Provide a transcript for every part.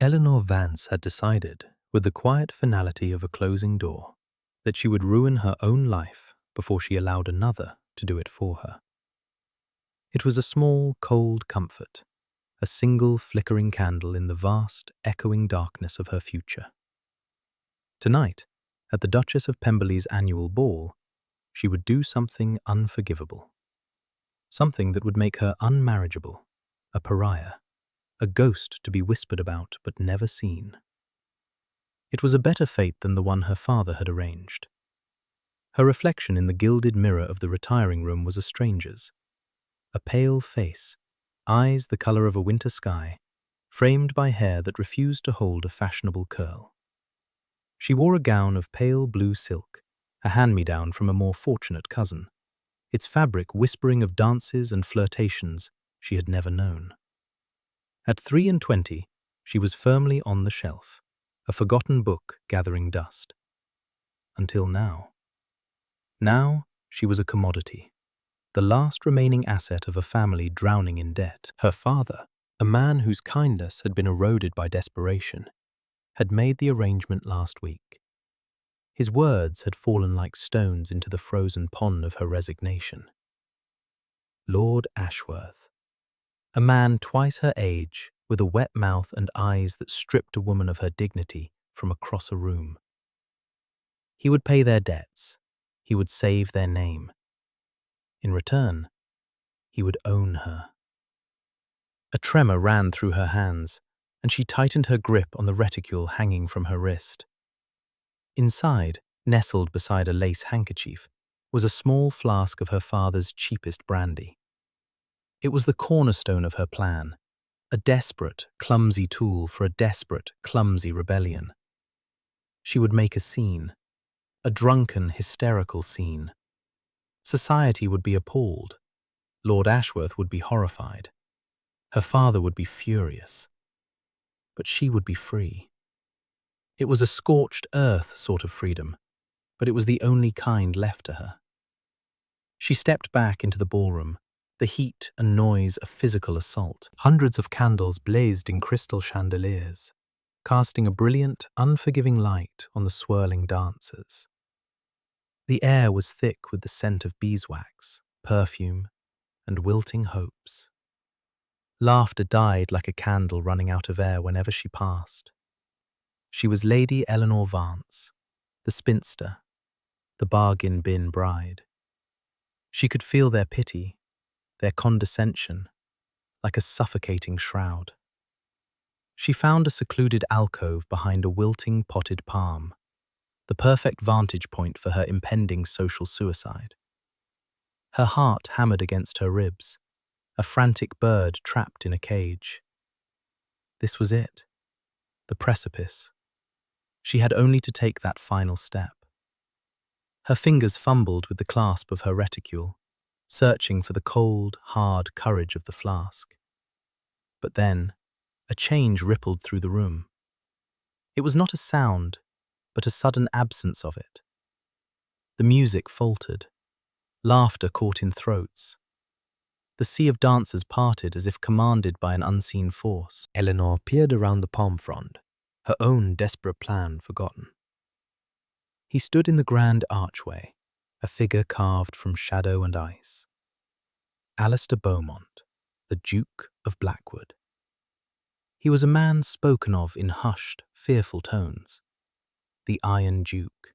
Eleanor Vance had decided, with the quiet finality of a closing door, that she would ruin her own life before she allowed another to do it for her. It was a small, cold comfort, a single flickering candle in the vast, echoing darkness of her future. Tonight, at the Duchess of Pemberley's annual ball, she would do something unforgivable. Something that would make her unmarriageable, a pariah, a ghost to be whispered about but never seen. It was a better fate than the one her father had arranged. Her reflection in the gilded mirror of the retiring room was a stranger's. A pale face, eyes the color of a winter sky, framed by hair that refused to hold a fashionable curl. She wore a gown of pale blue silk, a hand-me-down from a more fortunate cousin, its fabric whispering of dances and flirtations she had never known. At 23, she was firmly on the shelf, a forgotten book gathering dust. Until now. Now she was a commodity, the last remaining asset of a family drowning in debt. Her father, a man whose kindness had been eroded by desperation, had made the arrangement last week. His words had fallen like stones into the frozen pond of her resignation. Lord Ashworth, a man twice her age, with a wet mouth and eyes that stripped a woman of her dignity from across a room. He would pay their debts. He would save their name. In return, he would own her. A tremor ran through her hands, and she tightened her grip on the reticule hanging from her wrist. Inside, nestled beside a lace handkerchief, was a small flask of her father's cheapest brandy. It was the cornerstone of her plan, a desperate, clumsy tool for a desperate, clumsy rebellion. She would make a scene, a drunken, hysterical scene. Society would be appalled. Lord Ashworth would be horrified. Her father would be furious. But she would be free. It was a scorched earth sort of freedom, but it was the only kind left to her. She stepped back into the ballroom, the heat and noise a physical assault. Hundreds of candles blazed in crystal chandeliers, casting a brilliant, unforgiving light on the swirling dancers. The air was thick with the scent of beeswax, perfume, and wilting hopes. Laughter died like a candle running out of air whenever she passed. She was Lady Eleanor Vance, the spinster, the bargain bin bride. She could feel their pity, their condescension, like a suffocating shroud. She found a secluded alcove behind a wilting potted palm, the perfect vantage point for her impending social suicide. Her heart hammered against her ribs, a frantic bird trapped in a cage. This was it, the precipice. She had only to take that final step. Her fingers fumbled with the clasp of her reticule, searching for the cold, hard courage of the flask. But then, a change rippled through the room. It was not a sound, but a sudden absence of it. The music faltered. Laughter caught in throats. The sea of dancers parted as if commanded by an unseen force. Eleanor peered around the palm frond, her own desperate plan forgotten. He stood in the grand archway, a figure carved from shadow and ice. Alistair Beaumont, the Duke of Blackwood. He was a man spoken of in hushed, fearful tones. The Iron Duke.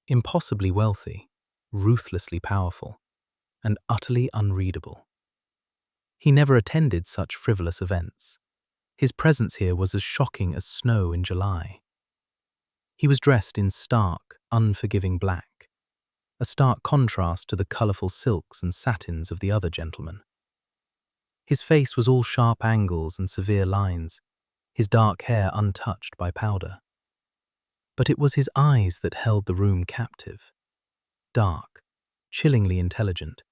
Impossibly wealthy, ruthlessly powerful, and utterly unreadable. He never attended such frivolous events. His presence here was as shocking as snow in July. He was dressed in stark, unforgiving black, a stark contrast to the colourful silks and satins of the other gentlemen. His face was all sharp angles and severe lines, his dark hair untouched by powder. But it was his eyes that held the room captive, dark, chillingly intelligent,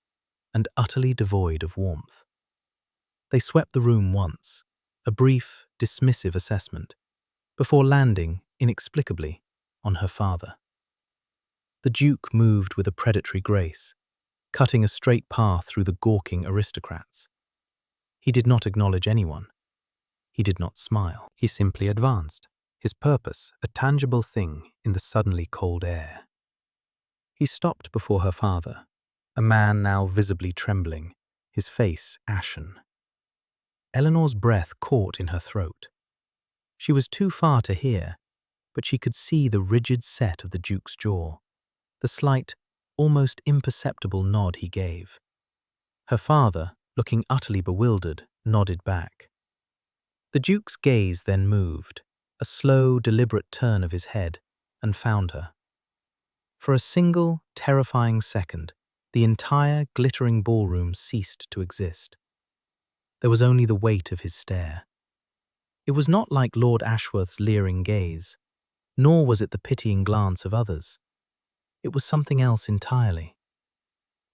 and utterly devoid of warmth. They swept the room once, a brief, dismissive assessment, before landing, inexplicably, on her father. The Duke moved with a predatory grace, cutting a straight path through the gawking aristocrats. He did not acknowledge anyone. He did not smile. He simply advanced, his purpose a tangible thing in the suddenly cold air. He stopped before her father, a man now visibly trembling, his face ashen. Eleanor's breath caught in her throat. She was too far to hear, but she could see the rigid set of the Duke's jaw, the slight, almost imperceptible nod he gave. Her father, looking utterly bewildered, nodded back. The Duke's gaze then moved, a slow, deliberate turn of his head, and found her. For a single, terrifying second, the entire glittering ballroom ceased to exist. There was only the weight of his stare. It was not like Lord Ashworth's leering gaze, nor was it the pitying glance of others. It was something else entirely.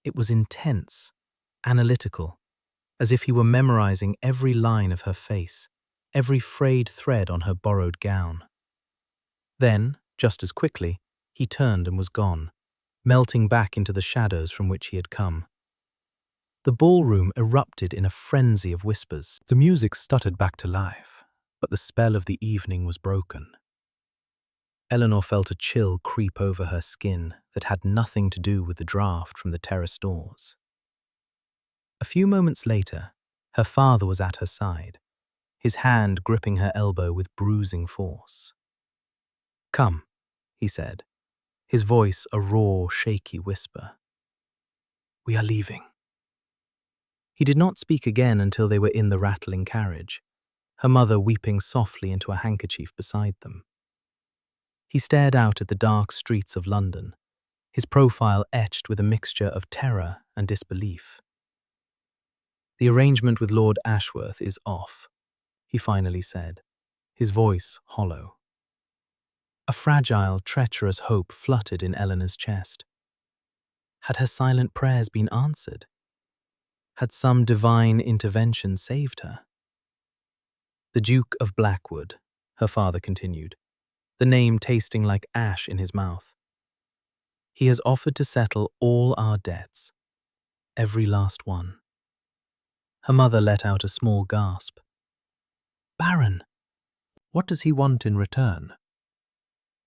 It was intense, analytical, as if he were memorizing every line of her face, every frayed thread on her borrowed gown. Then, just as quickly, he turned and was gone, melting back into the shadows from which he had come. The ballroom erupted in a frenzy of whispers. The music stuttered back to life, but the spell of the evening was broken. Eleanor felt a chill creep over her skin that had nothing to do with the draft from the terrace doors. A few moments later, her father was at her side, his hand gripping her elbow with bruising force. "Come," he said, his voice a raw, shaky whisper. "We are leaving." He did not speak again until they were in the rattling carriage, her mother weeping softly into a handkerchief beside them. He stared out at the dark streets of London, his profile etched with a mixture of terror and disbelief. "The arrangement with Lord Ashworth is off," he finally said, his voice hollow. A fragile, treacherous hope fluttered in Eleanor's chest. Had her silent prayers been answered? Had some divine intervention saved her? "The Duke of Blackwood," her father continued, the name tasting like ash in his mouth. "He has offered to settle all our debts, every last one." Her mother let out a small gasp. "Baron, what does he want in return?"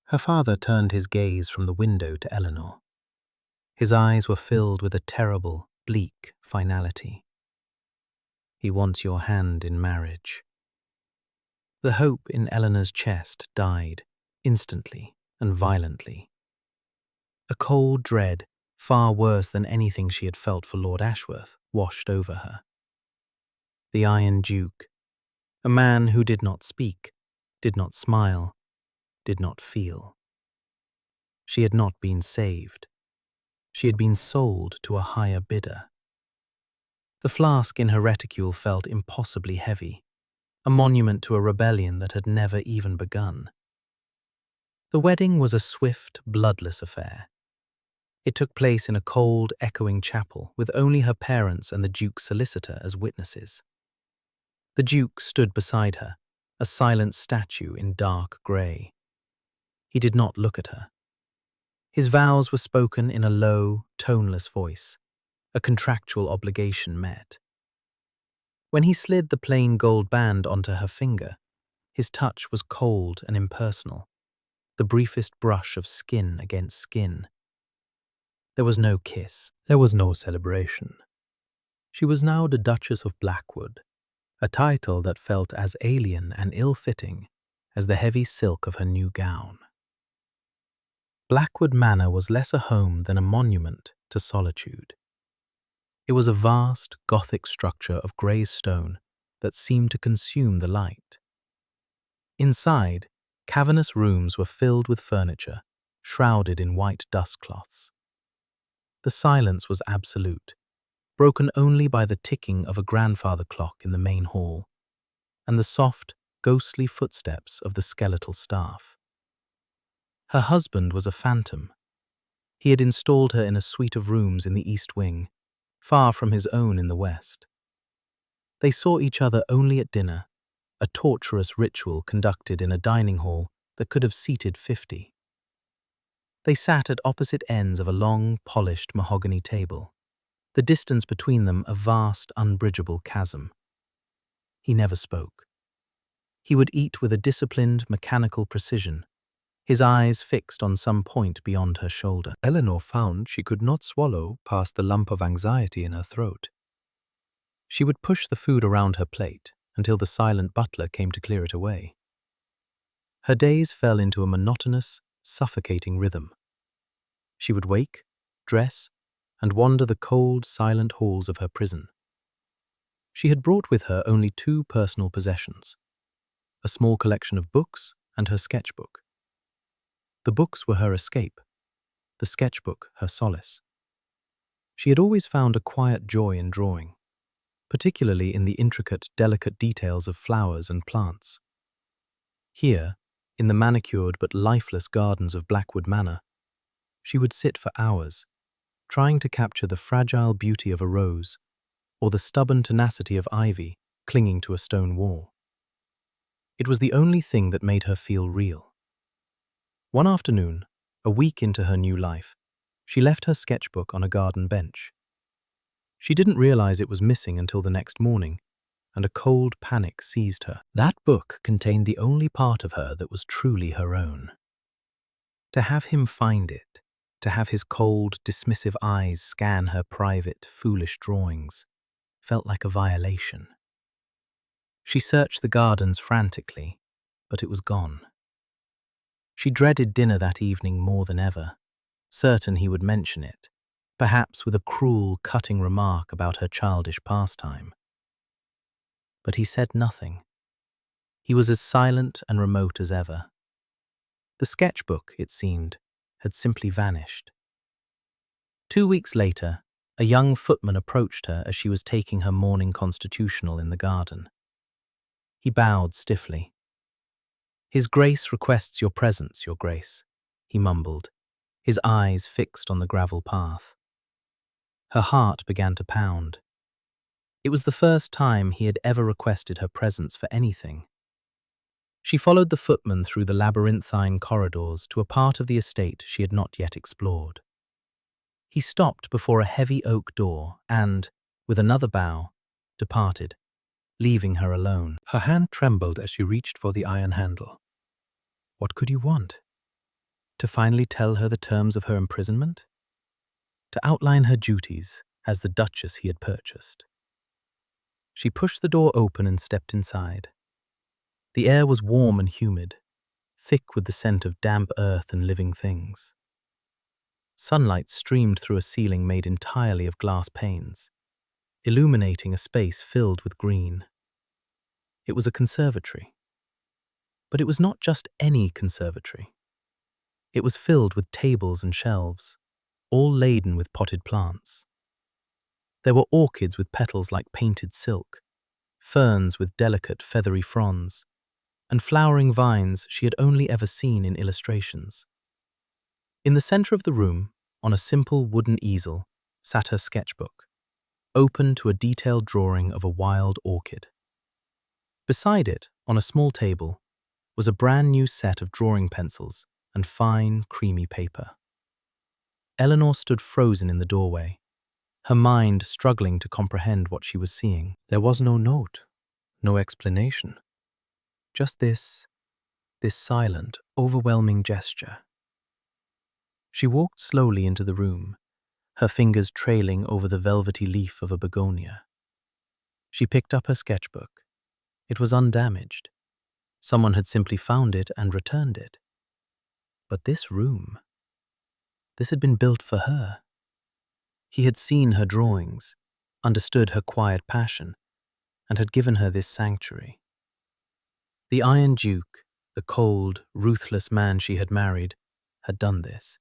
Her father turned his gaze from the window to Eleanor. His eyes were filled with a terrible, bleak finality. "He wants your hand in marriage." The hope in Eleanor's chest died, instantly and violently. A cold dread, far worse than anything she had felt for Lord Ashworth, washed over her. The Iron Duke, a man who did not speak, did not smile, did not feel. She had not been saved. She had been sold to a higher bidder. The flask in her reticule felt impossibly heavy, a monument to a rebellion that had never even begun. The wedding was a swift, bloodless affair. It took place in a cold, echoing chapel with only her parents and the Duke's solicitor as witnesses. The Duke stood beside her, a silent statue in dark grey. He did not look at her. His vows were spoken in a low, toneless voice, a contractual obligation met. When he slid the plain gold band onto her finger, his touch was cold and impersonal, the briefest brush of skin against skin. There was no kiss. There was no celebration. She was now the Duchess of Blackwood, a title that felt as alien and ill-fitting as the heavy silk of her new gown. Blackwood Manor was less a home than a monument to solitude. It was a vast, Gothic structure of grey stone that seemed to consume the light. Inside, cavernous rooms were filled with furniture, shrouded in white dust cloths. The silence was absolute, broken only by the ticking of a grandfather clock in the main hall, and the soft, ghostly footsteps of the skeletal staff. Her husband was a phantom. He had installed her in a suite of rooms in the East Wing, far from his own in the West. They saw each other only at dinner, a torturous ritual conducted in a dining hall that could have seated 50. They sat at opposite ends of a long, polished mahogany table, the distance between them a vast, unbridgeable chasm. He never spoke. He would eat with a disciplined, mechanical precision, his eyes fixed on some point beyond her shoulder. Eleanor found she could not swallow past the lump of anxiety in her throat. She would push the food around her plate until the silent butler came to clear it away. Her days fell into a monotonous, suffocating rhythm. She would wake, dress, and wander the cold, silent halls of her prison. She had brought with her only two personal possessions: a small collection of books and her sketchbook. The books were her escape, the sketchbook her solace. She had always found a quiet joy in drawing, particularly in the intricate, delicate details of flowers and plants. Here, in the manicured but lifeless gardens of Blackwood Manor, she would sit for hours, trying to capture the fragile beauty of a rose or the stubborn tenacity of ivy clinging to a stone wall. It was the only thing that made her feel real. One afternoon, a week into her new life, she left her sketchbook on a garden bench. She didn't realize it was missing until the next morning, and a cold panic seized her. That book contained the only part of her that was truly her own. To have him find it, to have his cold, dismissive eyes scan her private, foolish drawings, felt like a violation. She searched the gardens frantically, but it was gone. She dreaded dinner that evening more than ever, certain he would mention it, perhaps with a cruel, cutting remark about her childish pastime. But he said nothing. He was as silent and remote as ever. The sketchbook, it seemed, had simply vanished. 2 weeks later, a young footman approached her as she was taking her morning constitutional in the garden. He bowed stiffly. "His Grace requests your presence, Your Grace," he mumbled, his eyes fixed on the gravel path. Her heart began to pound. It was the first time he had ever requested her presence for anything. She followed the footman through the labyrinthine corridors to a part of the estate she had not yet explored. He stopped before a heavy oak door and, with another bow, departed, leaving her alone. Her hand trembled as she reached for the iron handle. What could you want? To finally tell her the terms of her imprisonment? To outline her duties as the Duchess he had purchased? She pushed the door open and stepped inside. The air was warm and humid, thick with the scent of damp earth and living things. Sunlight streamed through a ceiling made entirely of glass panes, illuminating a space filled with green. It was a conservatory. But it was not just any conservatory. It was filled with tables and shelves, all laden with potted plants. There were orchids with petals like painted silk, ferns with delicate feathery fronds, and flowering vines she had only ever seen in illustrations. In the center of the room, on a simple wooden easel, sat her sketchbook, open to a detailed drawing of a wild orchid. Beside it, on a small table, was a brand new set of drawing pencils and fine, creamy paper. Eleanor stood frozen in the doorway, her mind struggling to comprehend what she was seeing. There was no note, no explanation. Just this silent, overwhelming gesture. She walked slowly into the room, her fingers trailing over the velvety leaf of a begonia. She picked up her sketchbook. It was undamaged. Someone had simply found it and returned it. But this room, this had been built for her. He had seen her drawings, understood her quiet passion, and had given her this sanctuary. The Iron Duke, the cold, ruthless man she had married, had done this.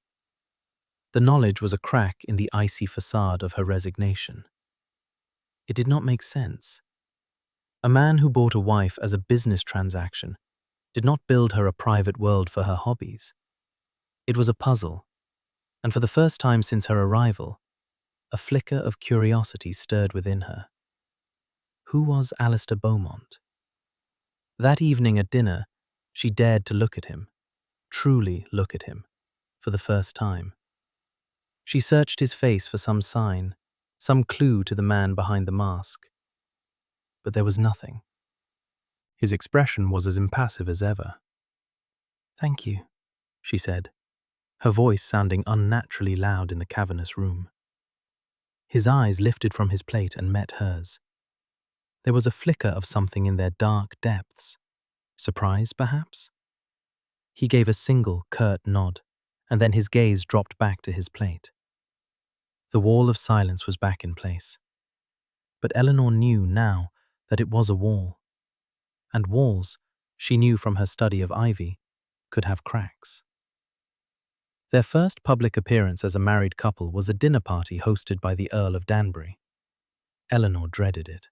The knowledge was a crack in the icy facade of her resignation. It did not make sense. A man who bought a wife as a business transaction did not build her a private world for her hobbies. It was a puzzle, and for the first time since her arrival, a flicker of curiosity stirred within her. Who was Alistair Beaumont? That evening at dinner, she dared to look at him, truly look at him, for the first time. She searched his face for some sign, some clue to the man behind the mask. But there was nothing. His expression was as impassive as ever. "Thank you," she said, her voice sounding unnaturally loud in the cavernous room. His eyes lifted from his plate and met hers. There was a flicker of something in their dark depths. Surprise, perhaps? He gave a single, curt nod, and then his gaze dropped back to his plate. The wall of silence was back in place. But Eleanor knew now that it was a wall. And walls, she knew from her study of ivy, could have cracks. Their first public appearance as a married couple was a dinner party hosted by the Earl of Danbury. Eleanor dreaded it.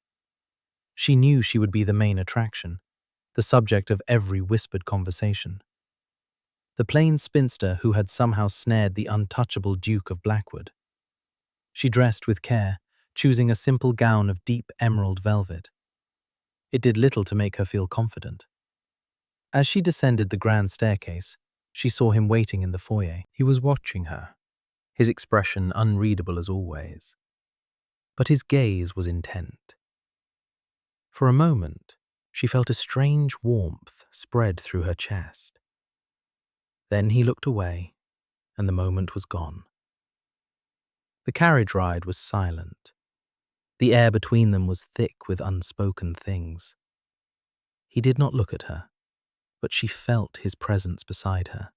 She knew she would be the main attraction, the subject of every whispered conversation. The plain spinster who had somehow snared the untouchable Duke of Blackwood. She dressed with care, choosing a simple gown of deep emerald velvet. It did little to make her feel confident. As she descended the grand staircase, she saw him waiting in the foyer. He was watching her, his expression unreadable as always. But his gaze was intent. For a moment, she felt a strange warmth spread through her chest. Then he looked away, and the moment was gone. The carriage ride was silent. The air between them was thick with unspoken things. He did not look at her, but she felt his presence beside her,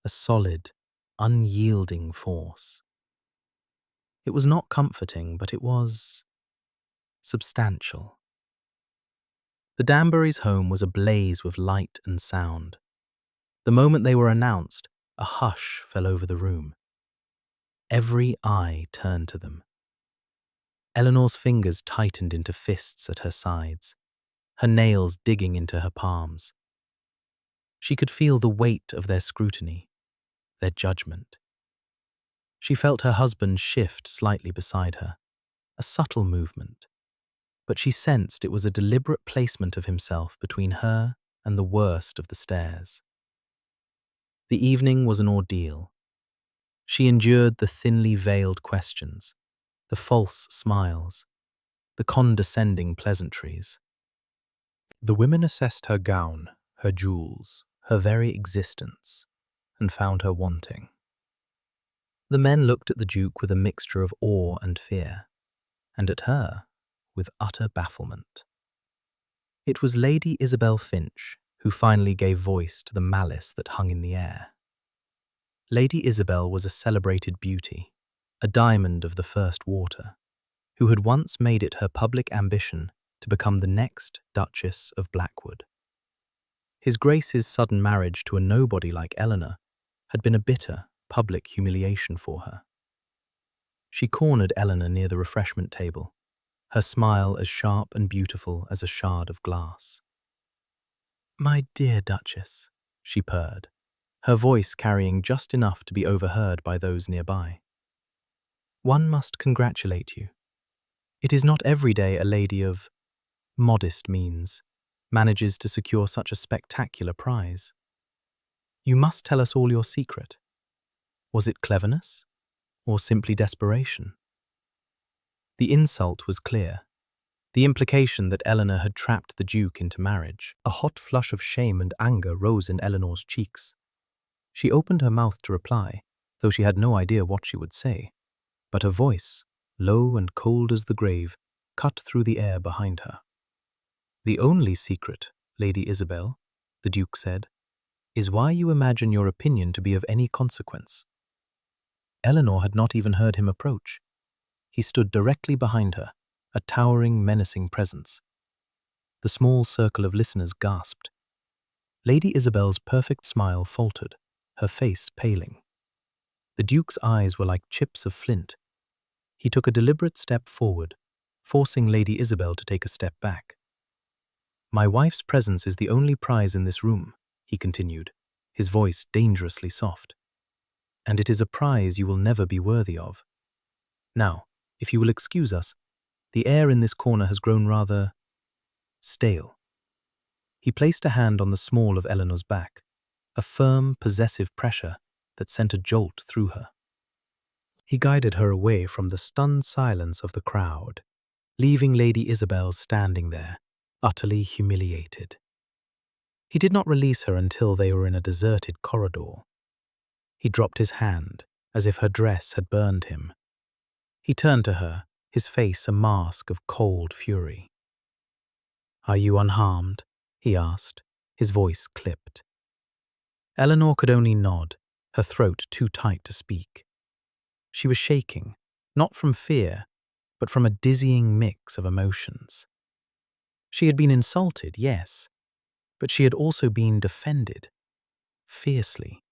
a solid, unyielding force. It was not comforting, but it was substantial. The Danburys' home was ablaze with light and sound. The moment they were announced, a hush fell over the room. Every eye turned to them. Eleanor's fingers tightened into fists at her sides, her nails digging into her palms. She could feel the weight of their scrutiny, their judgment. She felt her husband shift slightly beside her, a subtle movement, but she sensed it was a deliberate placement of himself between her and the worst of the stairs. The evening was an ordeal. She endured the thinly veiled questions, the false smiles, the condescending pleasantries. The women assessed her gown, her jewels, her very existence, and found her wanting. The men looked at the Duke with a mixture of awe and fear, and at her with utter bafflement. It was Lady Isabel Finch who finally gave voice to the malice that hung in the air. Lady Isabel was a celebrated beauty, a diamond of the first water, who had once made it her public ambition to become the next Duchess of Blackwood. His Grace's sudden marriage to a nobody like Eleanor had been a bitter, public humiliation for her. She cornered Eleanor near the refreshment table, her smile as sharp and beautiful as a shard of glass. "My dear Duchess," she purred, her voice carrying just enough to be overheard by those nearby. "One must congratulate you. It is not every day a lady of modest means manages to secure such a spectacular prize. You must tell us all your secret. Was it cleverness, or simply desperation?" The insult was clear, the implication that Eleanor had trapped the Duke into marriage. A hot flush of shame and anger rose in Eleanor's cheeks. She opened her mouth to reply, though she had no idea what she would say, but a voice, low and cold as the grave, cut through the air behind her. "The only secret, Lady Isabel," the Duke said, "is why you imagine your opinion to be of any consequence." Eleanor had not even heard him approach. He stood directly behind her, a towering, menacing presence. The small circle of listeners gasped. Lady Isabel's perfect smile faltered, her face paling. The Duke's eyes were like chips of flint. He took a deliberate step forward, forcing Lady Isabel to take a step back. "My wife's presence is the only prize in this room," he continued, his voice dangerously soft. "And it is a prize you will never be worthy of. Now, if you will excuse us, the air in this corner has grown rather stale." He placed a hand on the small of Eleanor's back, a firm, possessive pressure that sent a jolt through her. He guided her away from the stunned silence of the crowd, leaving Lady Isabel standing there, utterly humiliated. He did not release her until they were in a deserted corridor. He dropped his hand, as if her dress had burned him. He turned to her, his face a mask of cold fury. "Are you unharmed?" he asked, his voice clipped. Eleanor could only nod, her throat too tight to speak. She was shaking, not from fear, but from a dizzying mix of emotions. She had been insulted, yes, but she had also been defended, fiercely,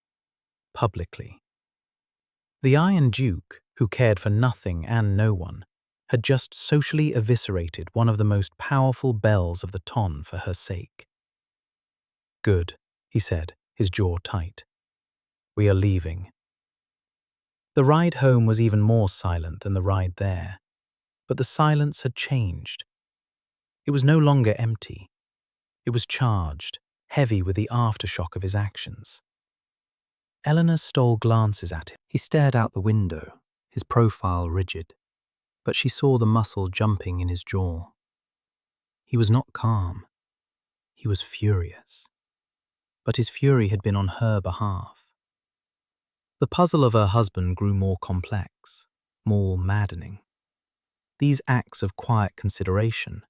publicly. The Iron Duke, who cared for nothing and no one, had just socially eviscerated one of the most powerful belles of the ton for her sake. "Good," he said, his jaw tight. "We are leaving." The ride home was even more silent than the ride there, but the silence had changed. It was no longer empty. It was charged, heavy with the aftershock of his actions. Eleanor stole glances at him. He stared out the window, his profile rigid, but she saw the muscle jumping in his jaw. He was not calm. He was furious. But his fury had been on her behalf. The puzzle of her husband grew more complex, more maddening. These acts of quiet consideration,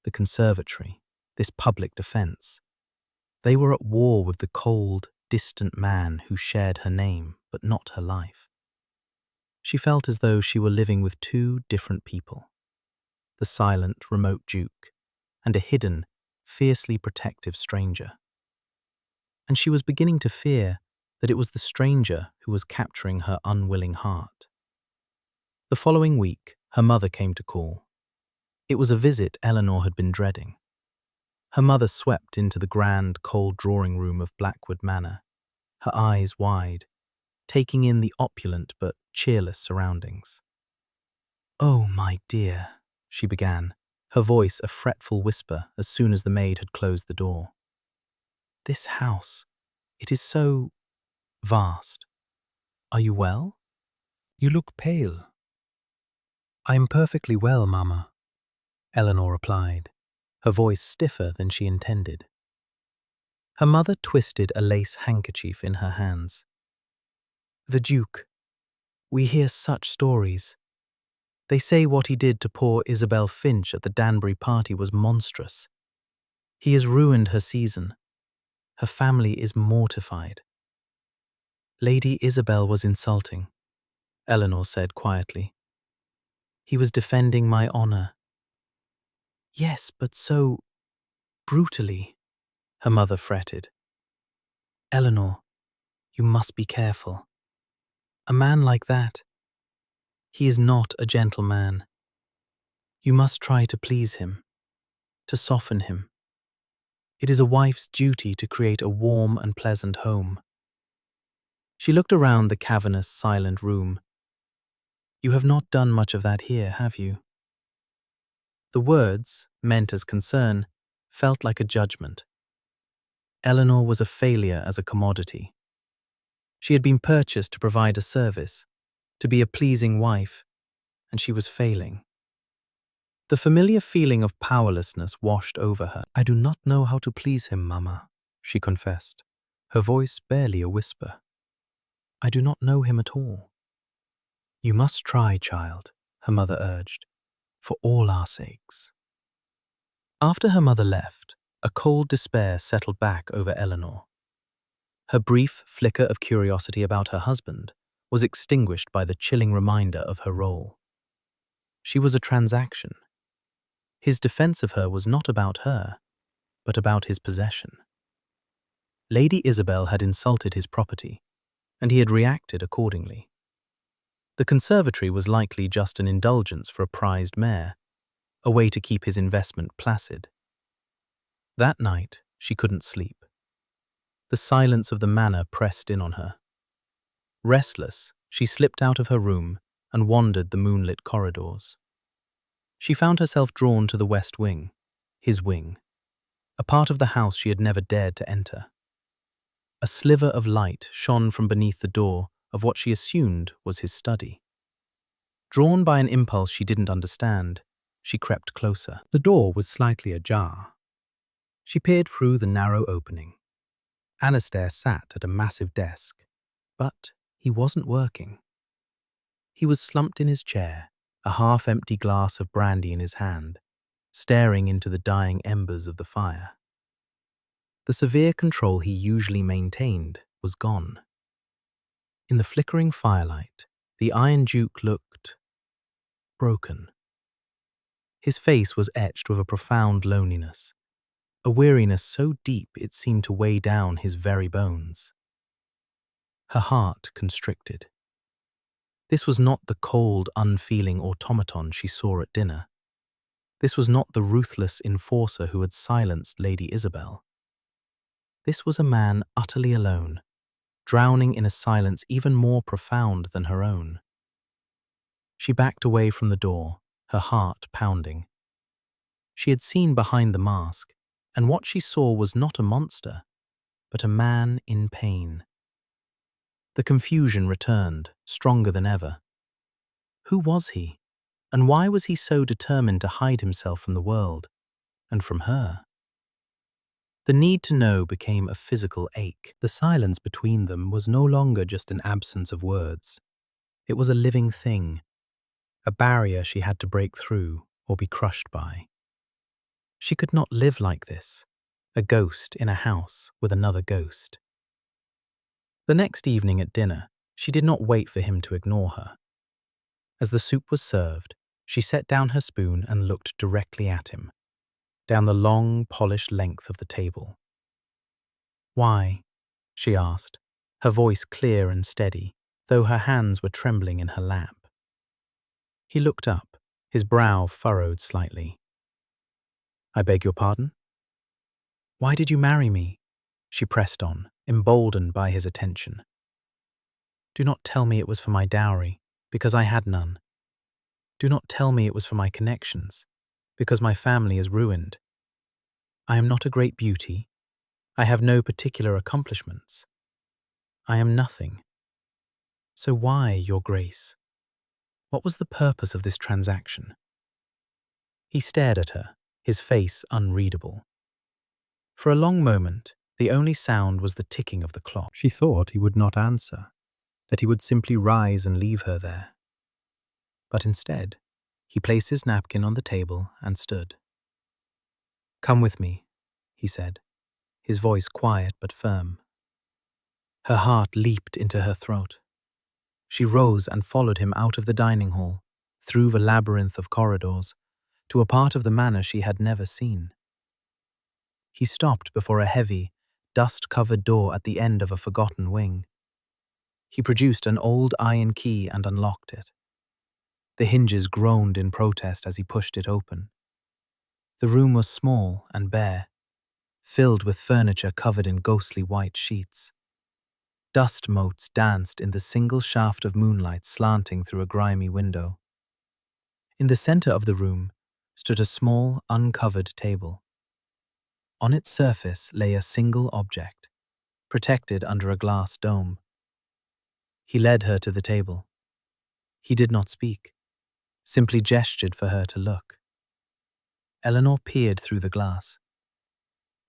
the conservatory, this public defense, they were at war with the cold, distant man who shared her name but not her life. She felt as though she were living with two different people, the silent, remote Duke and a hidden, fiercely protective stranger. And she was beginning to fear that it was the stranger who was capturing her unwilling heart. The following week, her mother came to call. It was a visit Eleanor had been dreading. Her mother swept into the grand, cold drawing room of Blackwood Manor, her eyes wide, taking in the opulent but cheerless surroundings. "Oh, my dear," she began, her voice a fretful whisper as soon as the maid had closed the door. "This house, it is so vast. Are you well? You look pale." "I am perfectly well, Mama," Eleanor replied, her voice stiffer than she intended. Her mother twisted a lace handkerchief in her hands. "The Duke. We hear such stories. They say what he did to poor Isabel Finch at the Danbury party was monstrous. He has ruined her season. Her family is mortified." "Lady Isabel was insulting," Eleanor said quietly. "He was defending my honor." "Yes, but so brutally," her mother fretted. "Eleanor, you must be careful. A man like that, he is not a gentleman. You must try to please him, to soften him. It is a wife's duty to create a warm and pleasant home." She looked around the cavernous, silent room. "You have not done much of that here, have you?" The words, meant as concern, felt like a judgment. Eleanor was a failure as a commodity. She had been purchased to provide a service, to be a pleasing wife, and she was failing. The familiar feeling of powerlessness washed over her. "I do not know how to please him, Mama," she confessed, her voice barely a whisper. "I do not know him at all." "You must try, child," her mother urged, "for all our sakes." After her mother left, a cold despair settled back over Eleanor. Her brief flicker of curiosity about her husband was extinguished by the chilling reminder of her role. She was a transaction. His defense of her was not about her, but about his possession. Lady Isabel had insulted his property, and he had reacted accordingly. The conservatory was likely just an indulgence for a prized mare, a way to keep his investment placid. That night, she couldn't sleep. The silence of the manor pressed in on her. Restless, she slipped out of her room and wandered the moonlit corridors. She found herself drawn to the west wing, his wing, a part of the house she had never dared to enter. A sliver of light shone from beneath the door of what she assumed was his study. Drawn by an impulse she didn't understand, She crept closer. The door was slightly ajar. She peered through the narrow opening. Alastair sat at a massive desk, but he wasn't working. He was slumped in his chair, a half-empty glass of brandy in his hand, staring into the dying embers of the fire. The severe control he usually maintained was gone. In the flickering firelight, the Iron Duke looked broken. His face was etched with a profound loneliness, a weariness so deep it seemed to weigh down his very bones. Her heart constricted. This was not the cold, unfeeling automaton she saw at dinner. This was not the ruthless enforcer who had silenced Lady Isabel. This was a man utterly alone, drowning in a silence even more profound than her own. She backed away from the door, her heart pounding. She had seen behind the mask, and what she saw was not a monster, but a man in pain. The confusion returned, stronger than ever. Who was he, and why was he so determined to hide himself from the world, and from her? The need to know became a physical ache. The silence between them was no longer just an absence of words. It was a living thing, a barrier she had to break through or be crushed by. She could not live like this, a ghost in a house with another ghost. The next evening at dinner, she did not wait for him to ignore her. As the soup was served, she set down her spoon and looked directly at him, down the long, polished length of the table. "Why?" she asked, her voice clear and steady, though her hands were trembling in her lap. He looked up, his brow furrowed slightly. "I beg your pardon?" "Why did you marry me?" she pressed on, emboldened by his attention. "Do not tell me it was for my dowry, because I had none. Do not tell me it was for my connections, because my family is ruined. I am not a great beauty. I have no particular accomplishments. I am nothing. So why, Your Grace? What was the purpose of this transaction?" He stared at her, his face unreadable. For a long moment, the only sound was the ticking of the clock. She thought he would not answer, that he would simply rise and leave her there. But instead, he placed his napkin on the table and stood. "Come with me," he said, his voice quiet but firm. Her heart leaped into her throat. She rose and followed him out of the dining hall, through the labyrinth of corridors, to a part of the manor she had never seen. He stopped before a heavy, dust-covered door at the end of a forgotten wing. He produced an old iron key and unlocked it. The hinges groaned in protest as he pushed it open. The room was small and bare, filled with furniture covered in ghostly white sheets. Dust motes danced in the single shaft of moonlight slanting through a grimy window. In the center of the room stood a small, uncovered table. On its surface lay a single object, protected under a glass dome. He led her to the table. He did not speak, simply gestured for her to look. Eleanor peered through the glass.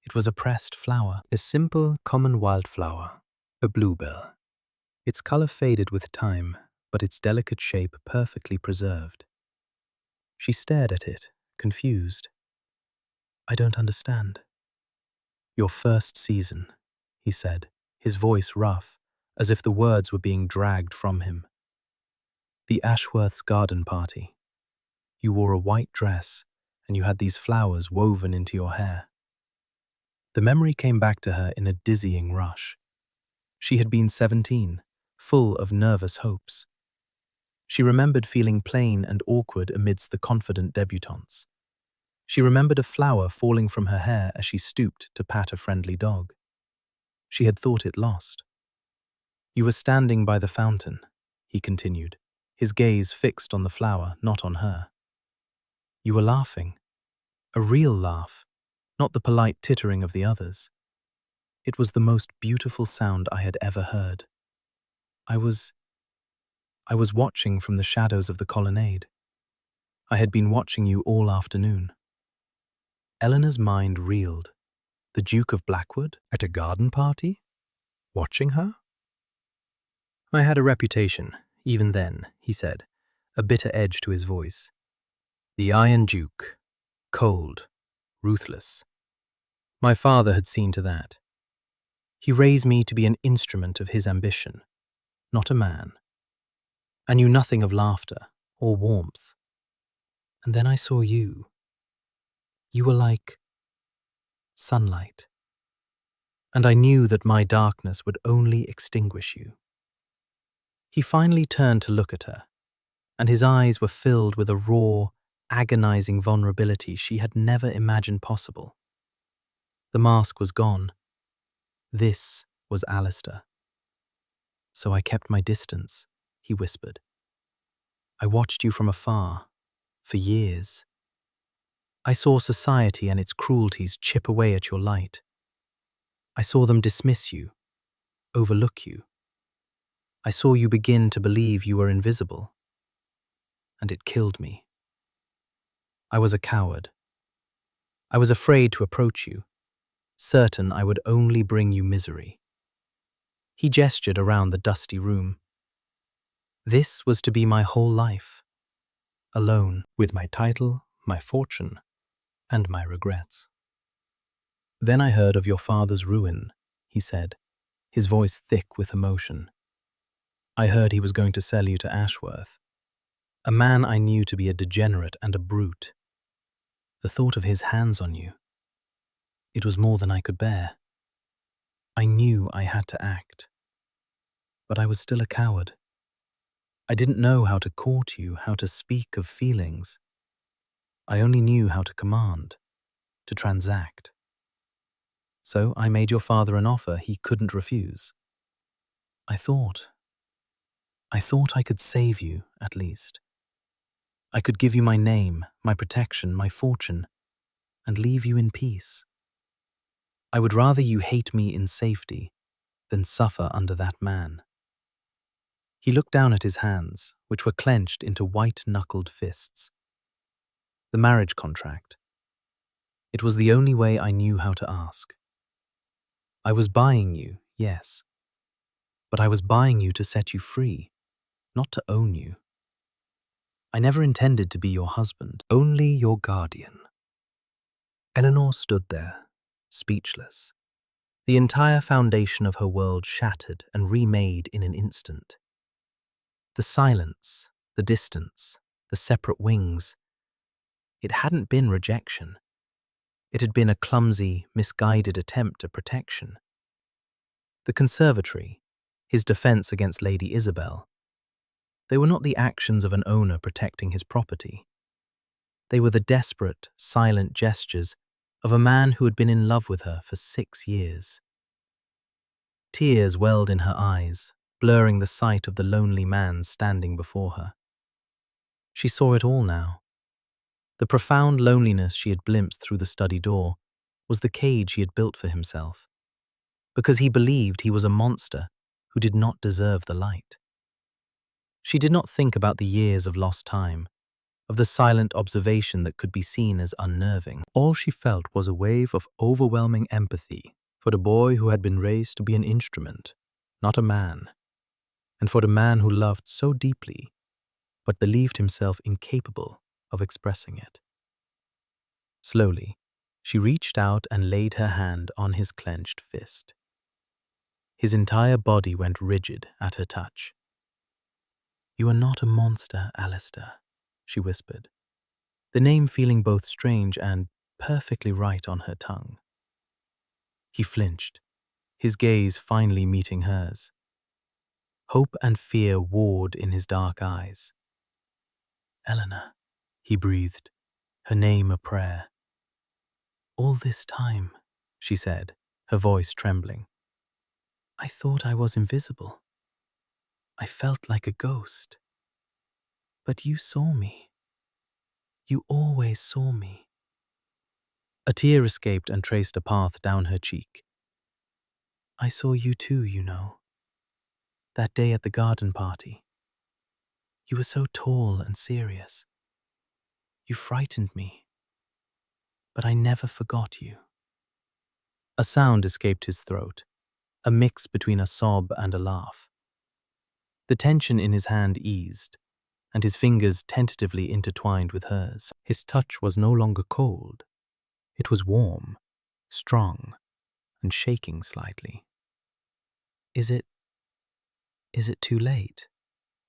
It was a pressed flower, a simple, common wildflower, a bluebell. Its color faded with time, but its delicate shape perfectly preserved. She stared at it, confused. "I don't understand." "Your first season," he said, his voice rough, as if the words were being dragged from him. "The Ashworth's garden party. You wore a white dress, and you had these flowers woven into your hair." The memory came back to her in a dizzying rush. She had been 17, full of nervous hopes. She remembered feeling plain and awkward amidst the confident debutantes. She remembered a flower falling from her hair as she stooped to pat a friendly dog. She had thought it lost. "You were standing by the fountain," he continued, his gaze fixed on the flower, not on her. "You were laughing. A real laugh, not the polite tittering of the others. It was the most beautiful sound I had ever heard. I was watching from the shadows of the colonnade. I had been watching you all afternoon." Eleanor's mind reeled. The Duke of Blackwood? At a garden party? Watching her? "I had a reputation, even then," he said, a bitter edge to his voice. "The Iron Duke. Cold. Ruthless. My father had seen to that. He raised me to be an instrument of his ambition, not a man. I knew nothing of laughter or warmth. And then I saw you. You were like sunlight. And I knew that my darkness would only extinguish you." He finally turned to look at her, and his eyes were filled with a raw, agonizing vulnerability she had never imagined possible. The mask was gone. This was Alistair. "So I kept my distance," he whispered. "I watched you from afar, for years. I saw society and its cruelties chip away at your light. I saw them dismiss you, overlook you. I saw you begin to believe you were invisible. And it killed me. I was a coward. I was afraid to approach you, certain I would only bring you misery." He gestured around the dusty room. "This was to be my whole life, alone, with my title, my fortune, and my regrets." "Then I heard of your father's ruin," he said, his voice thick with emotion. "I heard he was going to sell you to Ashworth, a man I knew to be a degenerate and a brute. The thought of his hands on you, it was more than I could bear. I knew I had to act, but I was still a coward. I didn't know how to court you, how to speak of feelings. I only knew how to command, to transact. So I made your father an offer he couldn't refuse. I thought I could save you, at least. I could give you my name, my protection, my fortune, and leave you in peace. I would rather you hate me in safety than suffer under that man." He looked down at his hands, which were clenched into white-knuckled fists. "The marriage contract. It was the only way I knew how to ask. I was buying you, yes, but I was buying you to set you free, not to own you. I never intended to be your husband, only your guardian." Eleanor stood there, speechless. The entire foundation of her world shattered and remade in an instant. The silence, the distance, the separate wings. It hadn't been rejection. It had been a clumsy, misguided attempt at protection. The conservatory, his defense against Lady Isabel, they were not the actions of an owner protecting his property. They were the desperate, silent gestures of a man who had been in love with her for 6 years. Tears welled in her eyes, blurring the sight of the lonely man standing before her. She saw it all now. The profound loneliness she had glimpsed through the study door was the cage he had built for himself, because he believed he was a monster who did not deserve the light. She did not think about the years of lost time, of the silent observation that could be seen as unnerving. All she felt was a wave of overwhelming empathy for the boy who had been raised to be an instrument, not a man, and for the man who loved so deeply, but believed himself incapable of expressing it. Slowly, she reached out and laid her hand on his clenched fist. His entire body went rigid at her touch. "You are not a monster, Alistair," she whispered, the name feeling both strange and perfectly right on her tongue. He flinched, his gaze finally meeting hers. Hope and fear warred in his dark eyes. "Eleanor," he breathed, her name a prayer. "All this time," she said, her voice trembling, "I thought I was invisible. I felt like a ghost. But you saw me. You always saw me." A tear escaped and traced a path down her cheek. "I saw you too, you know. That day at the garden party. You were so tall and serious. You frightened me, but I never forgot you." A sound escaped his throat, a mix between a sob and a laugh. The tension in his hand eased, and his fingers tentatively intertwined with hers. His touch was no longer cold. It was warm, strong, and shaking slightly. Is it too late?"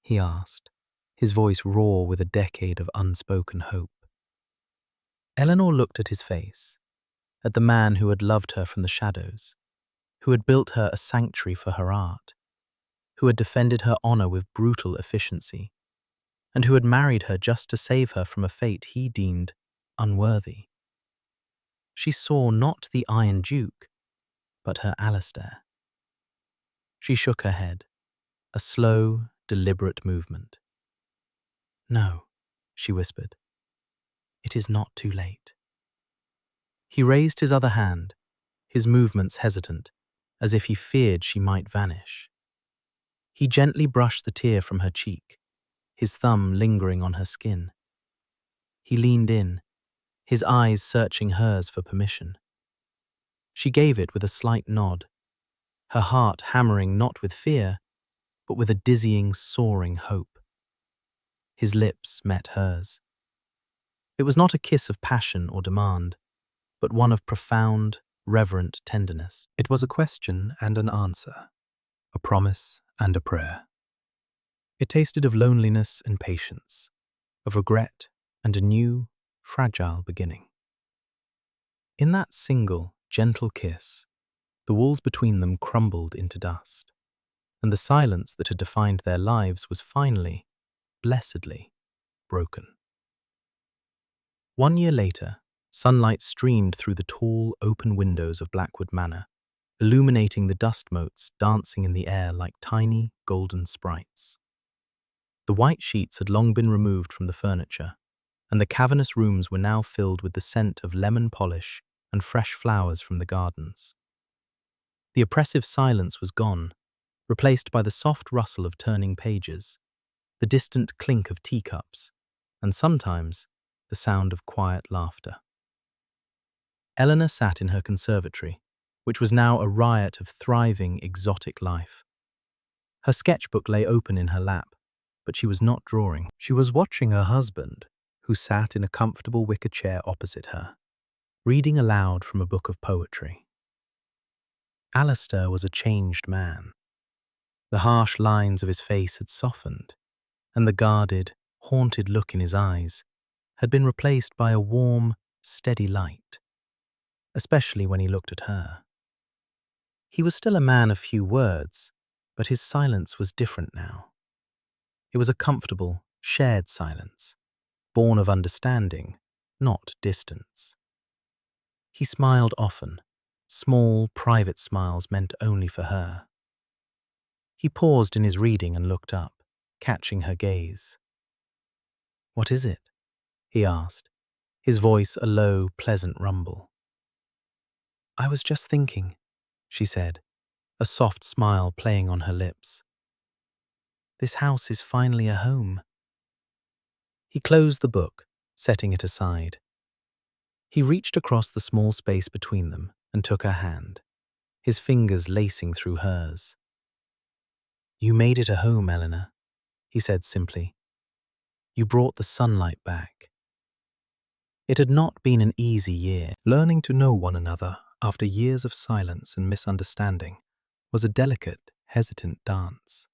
he asked, his voice raw with a decade of unspoken hope. Eleanor looked at his face, at the man who had loved her from the shadows, who had built her a sanctuary for her art, who had defended her honor with brutal efficiency, and who had married her just to save her from a fate he deemed unworthy. She saw not the Iron Duke, but her Alistair. She shook her head, a slow, deliberate movement. "No," she whispered. "It is not too late." He raised his other hand, his movements hesitant, as if he feared she might vanish. He gently brushed the tear from her cheek, his thumb lingering on her skin. He leaned in, his eyes searching hers for permission. She gave it with a slight nod, her heart hammering not with fear, but with a dizzying, soaring hope. His lips met hers. It was not a kiss of passion or demand, but one of profound, reverent tenderness. It was a question and an answer, a promise and a prayer. It tasted of loneliness and patience, of regret and a new, fragile beginning. In that single, gentle kiss, the walls between them crumbled into dust, and the silence that had defined their lives was finally, blessedly, broken. 1 year later, sunlight streamed through the tall, open windows of Blackwood Manor, illuminating the dust motes dancing in the air like tiny, golden sprites. The white sheets had long been removed from the furniture, and the cavernous rooms were now filled with the scent of lemon polish and fresh flowers from the gardens. The oppressive silence was gone, replaced by the soft rustle of turning pages, the distant clink of teacups, and sometimes the sound of quiet laughter. Eleanor sat in her conservatory, which was now a riot of thriving, exotic life. Her sketchbook lay open in her lap, but she was not drawing. She was watching her husband, who sat in a comfortable wicker chair opposite her, reading aloud from a book of poetry. Alistair was a changed man. The harsh lines of his face had softened, and the guarded, haunted look in his eyes had been replaced by a warm, steady light, especially when he looked at her. He was still a man of few words, but his silence was different now. It was a comfortable, shared silence, born of understanding, not distance. He smiled often, small, private smiles meant only for her. He paused in his reading and looked up, catching her gaze. "What is it?" he asked, his voice a low, pleasant rumble. "I was just thinking," she said, a soft smile playing on her lips. "This house is finally a home." He closed the book, setting it aside. He reached across the small space between them and took her hand, his fingers lacing through hers. "You made it a home, Eleanor," he said simply. "You brought the sunlight back." It had not been an easy year. Learning to know one another after years of silence and misunderstanding was a delicate, hesitant dance.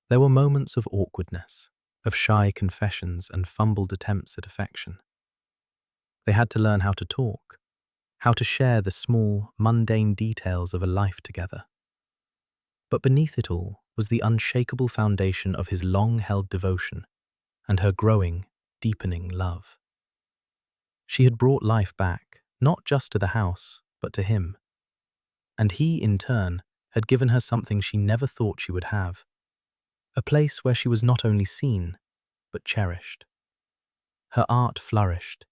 There were moments of awkwardness, of shy confessions and fumbled attempts at affection. They had to learn how to talk, how to share the small, mundane details of a life together. But beneath it all was the unshakable foundation of his long-held devotion and her growing, deepening love. She had brought life back, not just to the house, but to him. And he, in turn, had given her something she never thought she would have, a place where she was not only seen, but cherished. Her art flourished.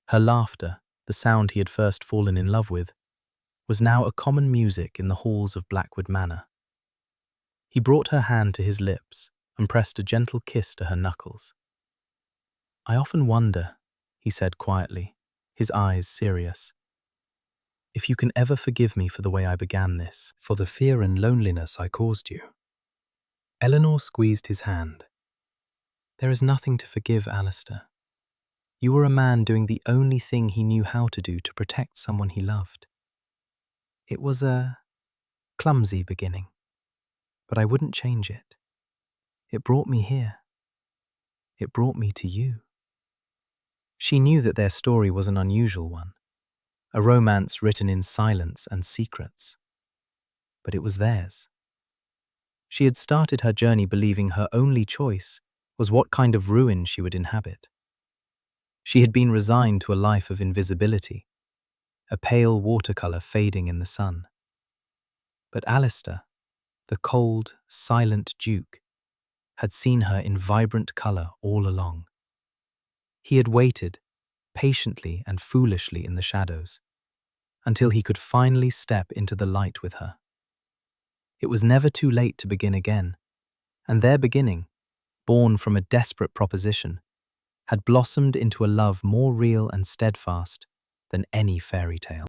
Her laughter, the sound he had first fallen in love with, was now a common music in the halls of Blackwood Manor. He brought her hand to his lips and pressed a gentle kiss to her knuckles. "I often wonder," he said quietly, his eyes serious. "If you can ever forgive me for the way I began this, for the fear and loneliness I caused you." Eleanor squeezed his hand. "There is nothing to forgive, Alistair. You were a man doing the only thing he knew how to do to protect someone he loved. It was a clumsy beginning, but I wouldn't change it. It brought me here. It brought me to you." She knew that their story was an unusual one, a romance written in silence and secrets. But it was theirs. She had started her journey believing her only choice was what kind of ruin she would inhabit. She had been resigned to a life of invisibility, a pale watercolor fading in the sun. But Alistair, the cold, silent Duke, had seen her in vibrant color all along. He had waited, patiently and foolishly in the shadows, until he could finally step into the light with her. It was never too late to begin again, and their beginning, born from a desperate proposition, had blossomed into a love more real and steadfast than any fairy tale.